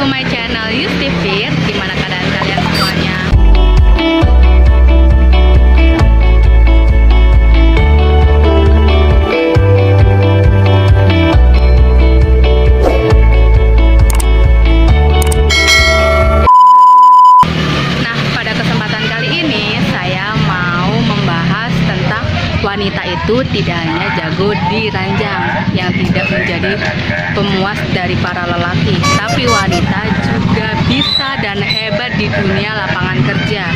my channel Yusti Fit. Gimana keadaan kalian semuanya? Nah, pada kesempatan kali ini saya mau membahas tentang wanita itu tidak hanya jago di ranjang yang tidak menjadi pemuas dari para lelaki, tapi wanita juga bisa dan hebat di dunia lapangan kerja.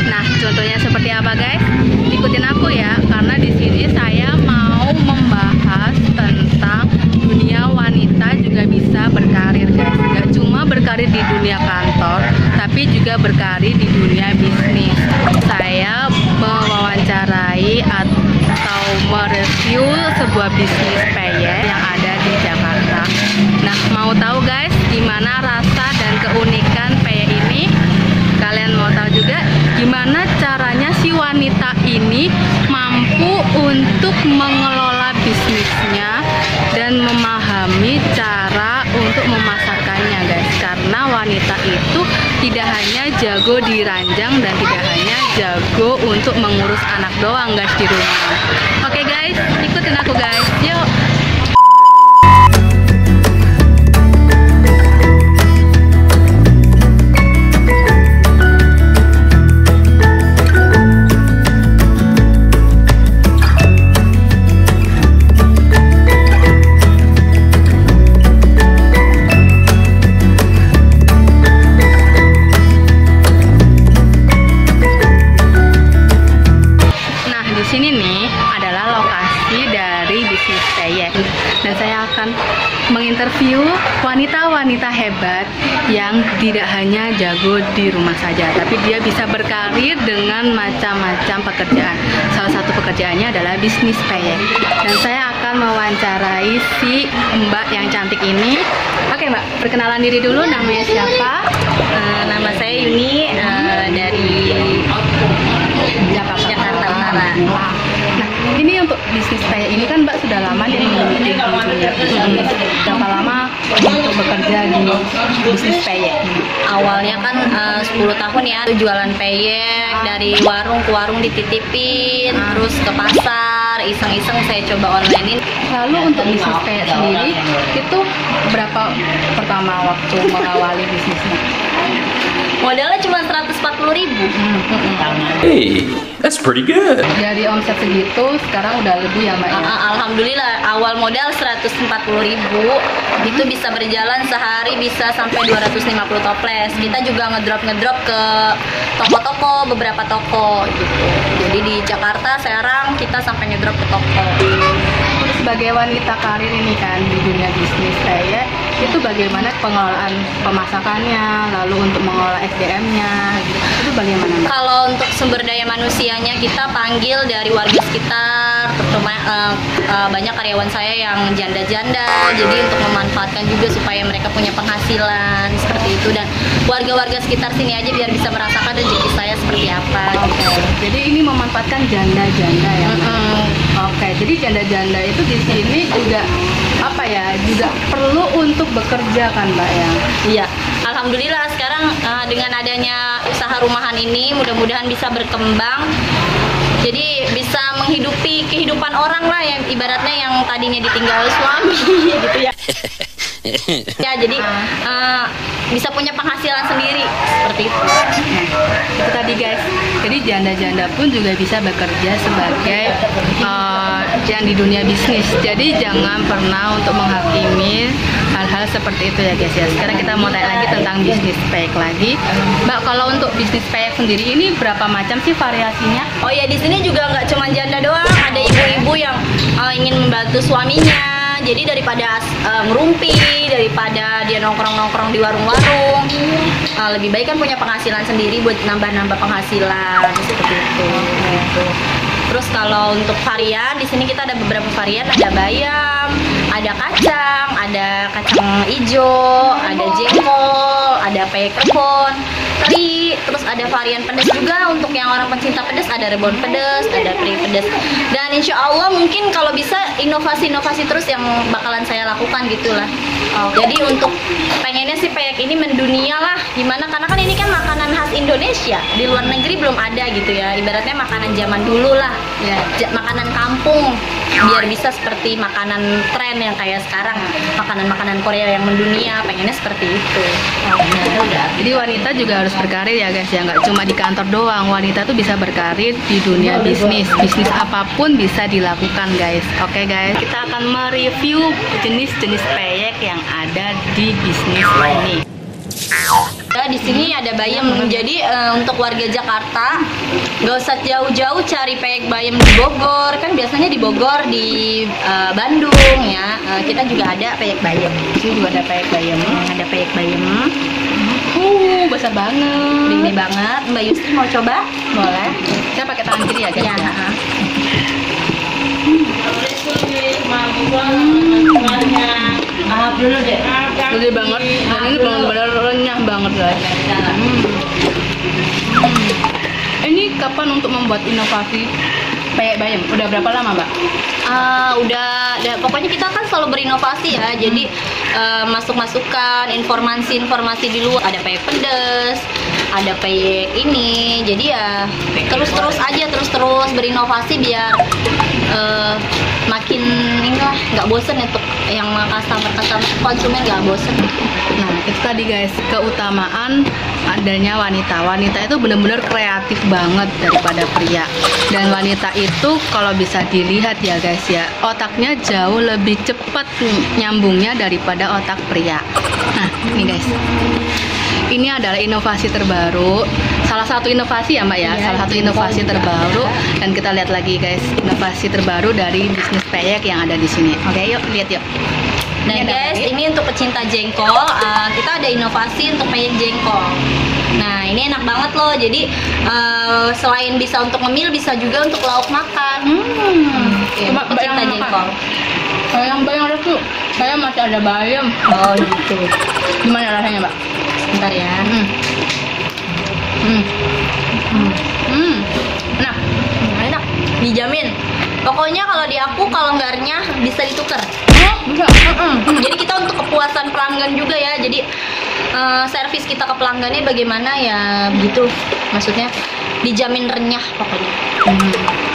Nah, contohnya seperti apa, guys? Ikutin aku ya, karena di sini saya mau membahas tentang dunia wanita juga bisa berkarir, guys. Gak cuma berkarir di dunia kantor, tapi juga berkarir di dunia bisnis. Saya mewawancarai atau mereview sebuah bisnis peyek yang ada di Jakarta. Nah, mau tahu guys gimana rasa dan keunikan peyek ini? Kalian mau tahu juga gimana caranya si wanita ini mampu untuk mengelola bisnisnya dan memahami cara untuk memasarkannya, guys. Karena wanita itu tidak hanya jago di ranjang dan tidak hanya jago untuk mengurus anak doang, guys, di rumah. Oke guys, ikutin aku guys, yuk. Sini nih adalah lokasi dari bisnis peyek, dan saya akan menginterview wanita-wanita hebat yang tidak hanya jago di rumah saja, tapi dia bisa berkarir dengan macam-macam pekerjaan. Salah satu pekerjaannya adalah bisnis peyek, dan saya akan mewawancarai si Mbak yang cantik ini. Oke Mbak, perkenalan diri dulu, namanya siapa? Nama saya Yuni, dari Jakarta Utara. Nah, ini untuk bisnis peyek ini kan Mbak sudah lama nih menggeluti dunia bisnis. Berapa lama untuk bekerja di bisnis peyek? Awalnya kan 10 tahun ya, jualan peyek dari warung ke warung dititipin, terus ke pasar, iseng-iseng saya coba online-in. Lalu untuk bisnis peyek sendiri itu berapa pertama waktu mengawali bisnisnya? Modalnya cuma 140.000. Hey, that's pretty good. Dari omset segitu sekarang udah lebih ya Mbak ya? Alhamdulillah, awal modal 140.000 itu bisa berjalan sehari bisa sampai 250 toples. Kita juga ngedrop ke toko-toko, beberapa toko gitu. Jadi di Jakarta, Serang kita sampai ngedrop ke toko. Terus sebagai wanita karir ini kan di dunia bisnis peyek, itu bagaimana pengelolaan pemasakannya, lalu untuk mengolah SDM-nya gitu. Itu bagaimana Mbak? Kalau untuk sumber daya manusianya kita panggil dari warga sekitar, terutama banyak karyawan saya yang janda-janda, jadi untuk memanfaatkan juga supaya mereka punya penghasilan seperti itu, dan warga-warga sekitar sini aja biar bisa merasakan rezeki saya seperti apa. Oke. Jadi ini memanfaatkan janda-janda ya Mbak? Oke, jadi janda-janda itu di sini juga apa ya, juga perlu untuk bekerja kan Mbak ya? Iya, alhamdulillah sekarang dengan adanya usaha rumahan ini mudah-mudahan bisa berkembang, jadi bisa menghidupi kehidupan orang lah, yang ibaratnya yang tadinya ditinggal suami gitu ya. Ya, jadi bisa punya penghasilan sendiri seperti itu. Itu tadi guys, jadi janda-janda pun juga bisa bekerja sebagai yang di dunia bisnis. Jadi jangan pernah untuk menghakimi hal-hal seperti itu ya guys ya. Sekarang kita mau tanya lagi tentang bisnis peyek lagi. Mbak, kalau untuk bisnis peyek sendiri ini berapa macam sih variasinya? Oh ya, di sini juga nggak cuma janda doang, ada ibu-ibu yang ingin membantu suaminya. Jadi daripada ngerumpi, daripada dia nongkrong-nongkrong di warung-warung, lebih baik kan punya penghasilan sendiri buat nambah-nambah penghasilan seperti itu. Terus kalau untuk varian, di sini kita ada beberapa varian, ada bayam, ada kacang hijau, ada jengkol, ada peyek kebon, teri, terus ada varian pedas juga. Untuk yang orang pencinta pedas ada rebon pedas, ada peri pedas. Dan insya Allah mungkin kalau bisa inovasi-inovasi terus yang bakalan saya lakukan gitulah. Jadi untuk pengennya sih peyek ini mendunia lah, gimana, karena kan ini kan makanan khas Indonesia, di luar negeri belum ada gitu ya, ibaratnya makanan zaman dulu lah ya, makanan kampung, biar bisa seperti makanan tren yang kayak sekarang, makanan-makanan Korea yang mendunia, pengennya seperti itu. Jadi wanita juga harus berkarir ya guys ya, nggak cuma di kantor doang, wanita tuh bisa berkarir di dunia bisnis apapun bisa dilakukan guys. Oke guys, kita akan mereview jenis-jenis peyek yang ada di bisnis ini. Di sini ada bayam. Jadi untuk warga Jakarta nggak usah jauh-jauh cari peyek bayam di Bogor, kan biasanya di Bogor, di Bandung ya. Kita juga ada peyek bayam. Di sini juga ada peyek bayam. Ada peyek bayam. Besar banget. Ini banget. Mbak Yustri mau coba? Boleh. Saya pakai tangan kiri ya guys. Ya. Gede banget, dan ini benar-benar renyah banget guys. Ini kapan untuk membuat inovasi peyek bayam? Udah berapa lama mbak? Pokoknya kita kan selalu berinovasi ya. Jadi masuk-masukan informasi-informasi di luar. Ada peyek pedas, ada peyek ini. Jadi ya terus-terus aja, terus berinovasi biar makin inilah, nggak bosen untuk yang customer konsumen nggak bosen. Nah itu tadi guys, keutamaan adanya wanita itu benar-benar kreatif banget daripada pria. Dan wanita itu kalau bisa dilihat ya guys ya, otaknya jauh lebih cepat nyambungnya daripada otak pria. Nah ini guys, ini adalah inovasi terbaru, salah satu inovasi ya mbak ya, salah satu inovasi terbaru. Dan kita lihat lagi guys, inovasi terbaru dari bisnis peyek yang ada di sini. Oke yuk lihat yuk. Nah guys, ini untuk pecinta jengkol, kita ada inovasi untuk peyek jengkol. Nah ini enak banget loh, jadi selain bisa untuk ngemil, bisa juga untuk lauk makan. Coba pecinta jengkol. Yang bayang ada tuh, saya masih ada bayam. Oh gitu. Gimana rasanya mbak? Bentar ya. Enak, dijamin. Pokoknya kalau di aku, kalau nggak renyah bisa ditukar. Bisa. Jadi kita untuk kepuasan pelanggan juga ya. Jadi servis kita ke pelanggannya bagaimana ya begitu. Maksudnya dijamin renyah pokoknya.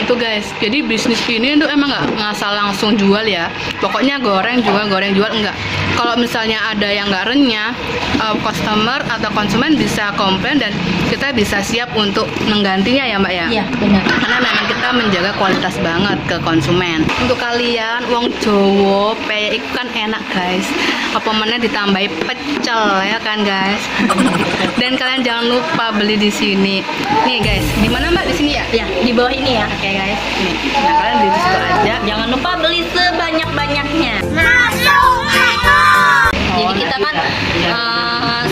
Itu guys, jadi bisnis ini tuh emang nggak ngasal langsung jual ya. Pokoknya goreng jual enggak. Kalau misalnya ada yang nggak renyah, customer atau konsumen bisa komplain dan kita bisa siap untuk menggantinya ya mbak ya. Iya benar. Karena memang kita menjaga kualitas banget ke konsumen. Untuk kalian wong Jowo, peyek itu kan enak guys. Apa mana ditambahi pecel ya kan guys. Dan kalian jangan lupa beli di sini. Nih guys, di mana mbak? Di sini ya? Ya, di bawah ini ya. Oke guys, nih. Nah, kalian beli di situ aja. Jangan lupa beli sebanyak-banyaknya. Jadi kita kan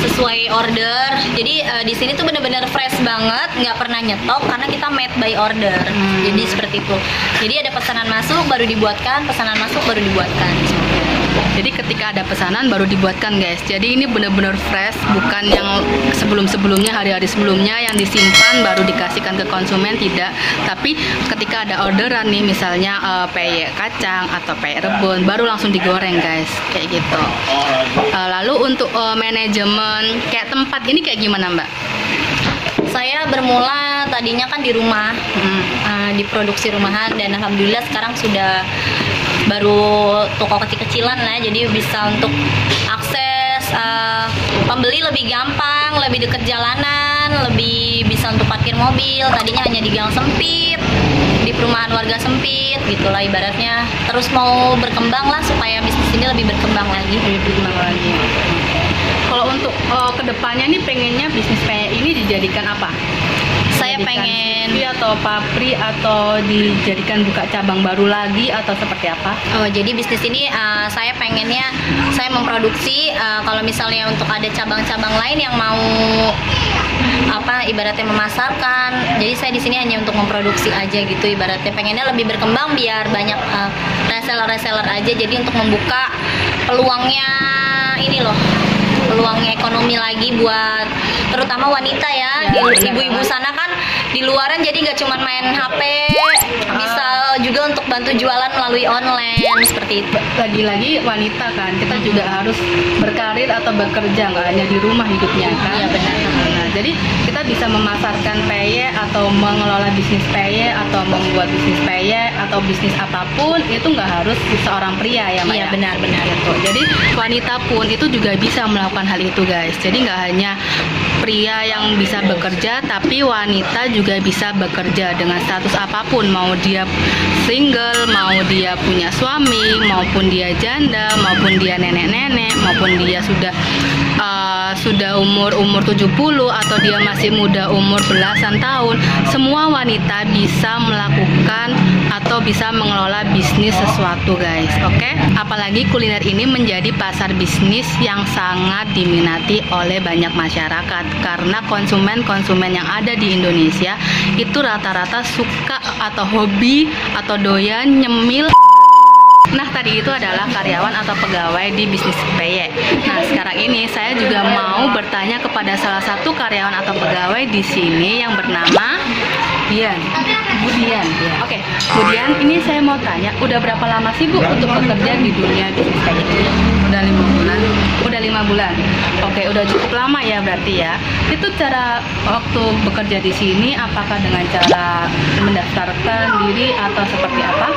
sesuai order. Jadi di sini tuh bener-bener fresh banget, nggak pernah nyetok karena kita made by order. Jadi seperti itu. Jadi ada pesanan masuk baru dibuatkan, pesanan masuk baru dibuatkan. Jadi ketika ada pesanan baru dibuatkan guys. Jadi ini benar-benar fresh, bukan yang sebelum-sebelumnya, hari-hari sebelumnya yang disimpan baru dikasihkan ke konsumen, tidak. Tapi ketika ada orderan nih, misalnya peyek kacang atau peyek rebon, baru langsung digoreng guys, kayak gitu. Lalu untuk manajemen kayak tempat ini kayak gimana mbak? Saya bermula tadinya kan di rumah, di produksi rumahan, dan alhamdulillah sekarang sudah baru toko kecil-kecilan lah, jadi bisa untuk akses pembeli lebih gampang, lebih dekat jalanan, lebih bisa untuk parkir mobil. Tadinya hanya di gang sempit, di perumahan warga sempit gitulah ibaratnya. Terus mau berkembang lah supaya bisnis ini lebih berkembang lagi. Kalau untuk kedepannya nih pengennya bisnis peyek ini dijadikan apa? Saya pengen atau pabrik atau dijadikan buka cabang baru lagi atau seperti apa? Jadi bisnis ini saya pengennya saya memproduksi kalau misalnya untuk ada cabang-cabang lain yang mau ibaratnya memasarkan. Jadi saya di sini hanya untuk memproduksi aja gitu ibaratnya. Pengennya lebih berkembang biar banyak reseller aja. Jadi untuk membuka peluangnya ini loh, peluangnya ekonomi lagi buat terutama wanita ya. Ya, Di ibu-ibu sana kan di luaran jadi nggak cuma main HP, bisa juga untuk bantu jualan melalui online seperti itu. Lagi-lagi wanita kan, kita juga harus berkarir atau bekerja, nggak hanya di rumah hidupnya kan. Iya, benar. Nah, jadi kita bisa memasarkan PY atau mengelola bisnis PY atau membuat bisnis PY atau bisnis apapun itu nggak harus seorang pria ya Mbak. Iya, ya? benar-benar. Gitu. Jadi wanita pun itu juga bisa melakukan hal itu guys. Jadi nggak hanya pria yang bisa bekerja, tapi wanita juga bisa bekerja dengan status apapun, mau dia single, mau dia punya suami, maupun dia janda, maupun dia nenek-nenek, maupun dia sudah umur 70 atau dia masih muda umur belasan tahun. Semua wanita bisa melakukan atau bisa mengelola bisnis sesuatu guys. Oke? Apalagi kuliner ini menjadi pasar bisnis yang sangat diminati oleh banyak masyarakat karena konsumen-konsumen yang ada di Indonesia itu rata-rata suka atau hobi atau doyan nyemil. Nah, tadi itu adalah karyawan atau pegawai di bisnis PY. Nah, sekarang ini saya juga mau bertanya kepada salah satu karyawan atau pegawai di sini yang bernama Dian. Bu Dian. Oke, Bu Dian, ini saya mau tanya, udah berapa lama sih Bu untuk bekerja di dunia bisnis PY ini? Udah 5 bulan. Udah 5 bulan. Oke, udah cukup lama ya berarti ya. Itu cara waktu bekerja di sini apakah dengan cara mendaftarkan diri atau seperti apa?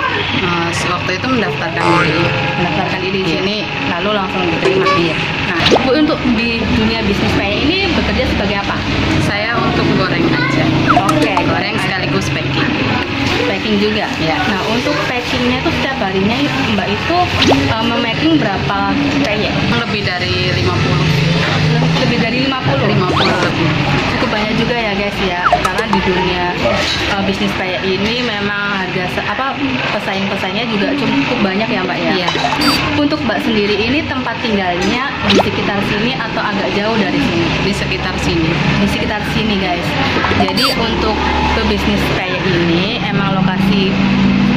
Waktu itu mendaftarkan diri di sini, Lalu langsung diterima. Iya. Nah, Bu untuk di dunia bisnis PY ini bekerja sebagai apa? Saya untuk goreng aja. Oke, Goreng sekaligus packing. packing juga. Ya. Nah, untuk packingnya itu setiap harinya Mbak itu memaking berapa PY? Lebih dari 50. Lebih dari 50. 50 lebih. Cukup banyak juga ya guys ya, karena di dunia bisnis PY ini memang pesaing-pesaingnya juga cukup banyak ya Mbak ya. Iya. Untuk Mbak sendiri ini tempat tinggalnya di sekitar sini atau agak jauh dari sini? Di sekitar sini. Di sekitar sini guys. Jadi untuk ke bisnis PY ini emang lokasi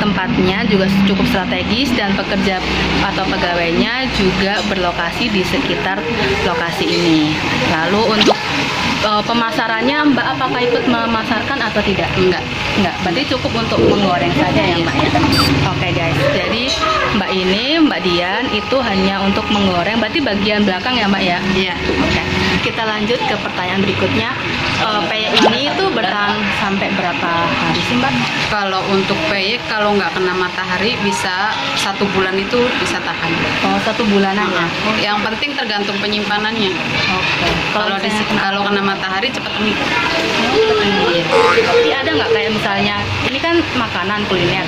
tempatnya juga cukup strategis dan pekerja atau pegawainya juga berlokasi di sekitar lokasi ini. Lalu untuk pemasarannya Mbak apakah ikut memasarkan atau tidak? Enggak. Berarti cukup untuk menggoreng saja ya Mbak ya. Oke guys, jadi Mbak Dian itu hanya untuk menggoreng, berarti bagian belakang ya Mbak ya? Iya. Oke, kita lanjut ke pertanyaan berikutnya. PY ini itu bertahan sampai berapa hari sih Mbak? Kalau untuk PY kalau nggak kena matahari bisa 1 bulan itu bisa tahan. Oh, 1 bulanan ya? Yang penting tergantung penyimpanannya. Oke. Kalau kena matahari cepat nih. Tapi ada nggak kayak misalnya ini kan makanan kuliner,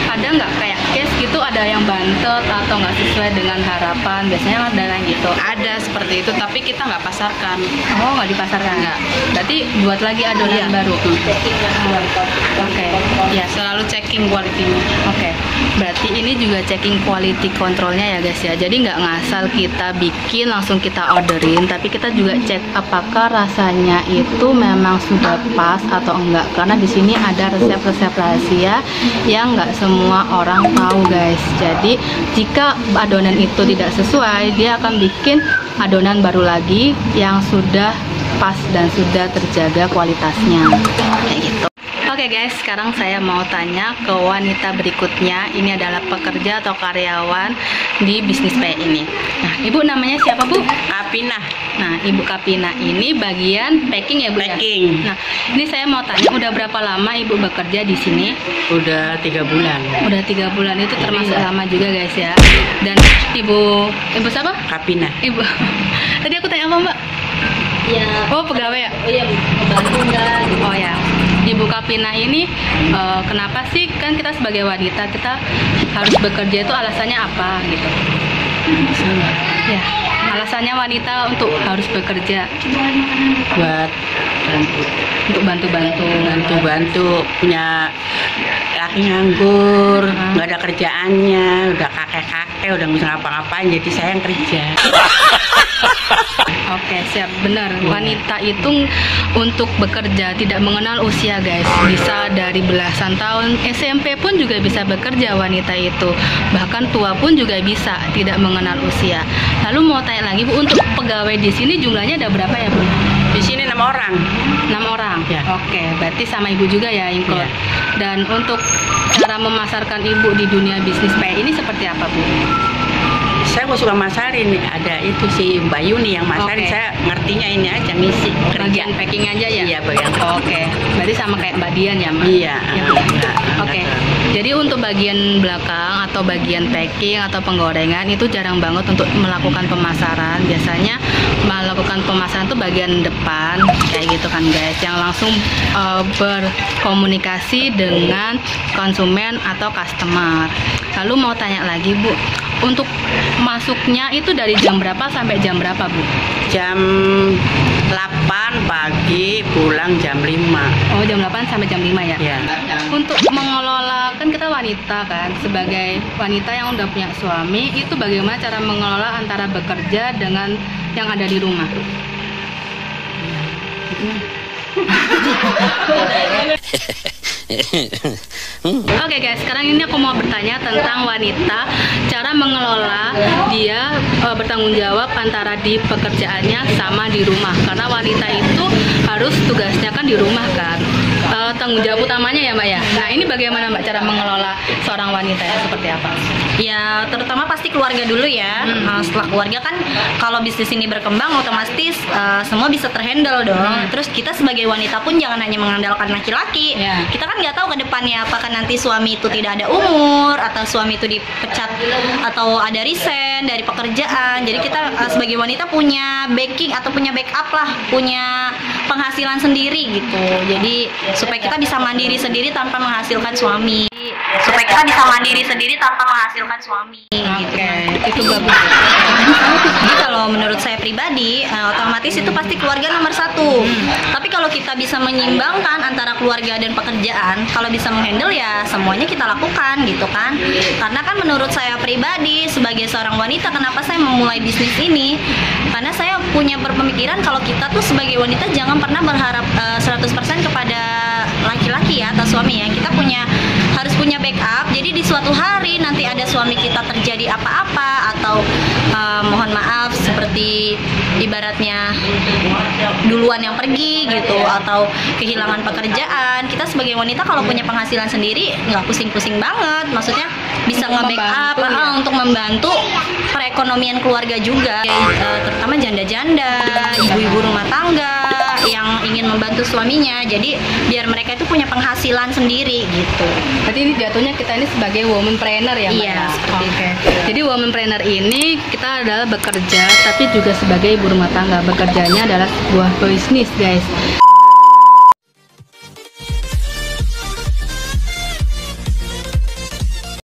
ada nggak kayak case gitu, ada yang bantet atau nggak sesuai dengan harapan? Biasanya ada yang gitu. Ada seperti itu tapi kita nggak pasarkan. Oh, nggak dipasarkan? Nggak. Berarti buat lagi adonan Iya. baru. Oke. Ya. Selalu checking kualitinya. Oke, berarti ini juga checking quality controlnya ya guys ya. Jadi nggak ngasal kita bikin langsung kita orderin, tapi kita juga cek apakah rasanya itu memang sudah pas atau enggak. Karena di sini ada resep-resep rahasia yang nggak semua orang tahu guys. Jadi jika adonan itu tidak sesuai, dia akan bikin adonan baru lagi yang sudah pas dan sudah terjaga kualitasnya. Kayak gitu. Oke guys, sekarang saya mau tanya ke wanita berikutnya. Ini adalah pekerja atau karyawan di bisnis PY ini. Nah, Ibu namanya siapa Bu? Kapinah. Nah, Ibu Kapina ini bagian packing ya Bu? ya? Packing. Nah, ini saya mau tanya, udah berapa lama Ibu bekerja di sini? Udah 3 bulan. Udah 3 bulan, itu termasuk lama juga guys ya. Dan Ibu siapa? Kapinah. Ibu. Tadi aku tanya apa Mbak? Ya. Oh, pegawai ya? Oh iya, membantu enggak gitu. Oh ya, Ibu Kapina ini kenapa sih, kan kita sebagai wanita kita harus bekerja itu alasannya apa gitu? Ya, alasannya wanita untuk harus bekerja Buat untuk bantu-bantu. punya laki nganggur, nggak ada kerjaannya, udah kakek-kakek, udah nggak bisa ngapa-ngapain, jadi saya yang kerja. Oke, siap, benar. Wanita itu untuk bekerja tidak mengenal usia guys. Bisa dari belasan tahun, SMP pun juga bisa bekerja wanita itu. Bahkan tua pun juga bisa, tidak mengenal usia. Lalu mau tanya lagi Bu, untuk pegawai di sini jumlahnya ada berapa ya Bu? Di sini 60 6 orang. 6 orang. Ya. Oke, berarti sama ibu juga ya include. Ya. Dan untuk cara memasarkan ibu di dunia bisnis PE ini seperti apa, Bu? Saya suka masarin, ada itu si Mbak Yuni yang masarin. Oke. Saya ngertinya ini aja, ngisi kerja. Bagian packing aja ya? Iya, bagian. Oke, berarti sama kayak Mbak Dian ya, Mbak? Iya. Ya, Bu? Oke, jadi untuk bagian belakang atau bagian packing atau penggorengan itu jarang banget untuk melakukan pemasaran. Biasanya melakukan pemasaran itu bagian depan, kayak gitu kan guys, yang langsung berkomunikasi dengan konsumen atau customer. Lalu mau tanya lagi, Bu, untuk masuknya itu dari jam berapa sampai jam berapa, Bu? Jam 8 pagi, pulang jam 5. Oh, jam 8 sampai jam 5 ya? Ya. Untuk mengelola, kan kita wanita kan, sebagai wanita yang udah punya suami, itu bagaimana cara mengelola antara bekerja dengan yang ada di rumah? Oke guys, sekarang ini aku mau bertanya tentang wanita, cara mengelola dia bertanggung jawab antara di pekerjaannya sama di rumah. Karena wanita itu harus tugasnya kan di rumah kan, tanggung jawab utamanya ya Mbak ya. Nah ini bagaimana Mbak cara mengelola seorang wanita ya, seperti apa? Ya, terutama pasti keluarga dulu ya. Setelah keluarga kan, kalau bisnis ini berkembang, otomatis semua bisa terhandle dong. Terus kita sebagai wanita pun jangan hanya mengandalkan laki-laki. Ya. Kita kan nggak tahu ke depannya apakah nanti suami itu tidak ada umur, atau suami itu dipecat, atau ada resign dari pekerjaan. Jadi kita sebagai wanita punya backing atau punya backup lah, punya penghasilan sendiri gitu. Jadi supaya kita bisa mandiri sendiri tanpa menghasilkan suami. Oke, itu bagus. Jadi kalau menurut saya pribadi, otomatis itu pasti keluarga nomor satu. Tapi kalau kita bisa menyeimbangkan antara keluarga dan pekerjaan, kalau bisa menghandle ya semuanya kita lakukan gitu kan. Karena kan menurut saya pribadi sebagai seorang wanita, kenapa saya memulai bisnis ini? Karena saya punya berpemikiran kalau kita tuh sebagai wanita jangan pernah berharap 100% kepada laki-laki ya atau suami ya. Kita harus punya backup. Jadi di suatu hari nanti ada suami kita terjadi apa-apa atau mohon maaf seperti ibaratnya duluan yang pergi gitu atau kehilangan pekerjaan, kita sebagai wanita kalau punya penghasilan sendiri nggak pusing-pusing banget, maksudnya bisa nge-backup untuk membantu perekonomian keluarga juga, terutama janda-janda, ibu-ibu rumah tangga yang ingin membantu suaminya, jadi biar mereka itu punya penghasilan sendiri gitu. Berarti ini jatuhnya kita ini sebagai womanpreneur ya Mbak? Iya, ya? seperti Oke. Jadi womanpreneur ini kita adalah bekerja tapi juga sebagai ibu rumah tangga. Bekerjanya adalah sebuah bisnis guys.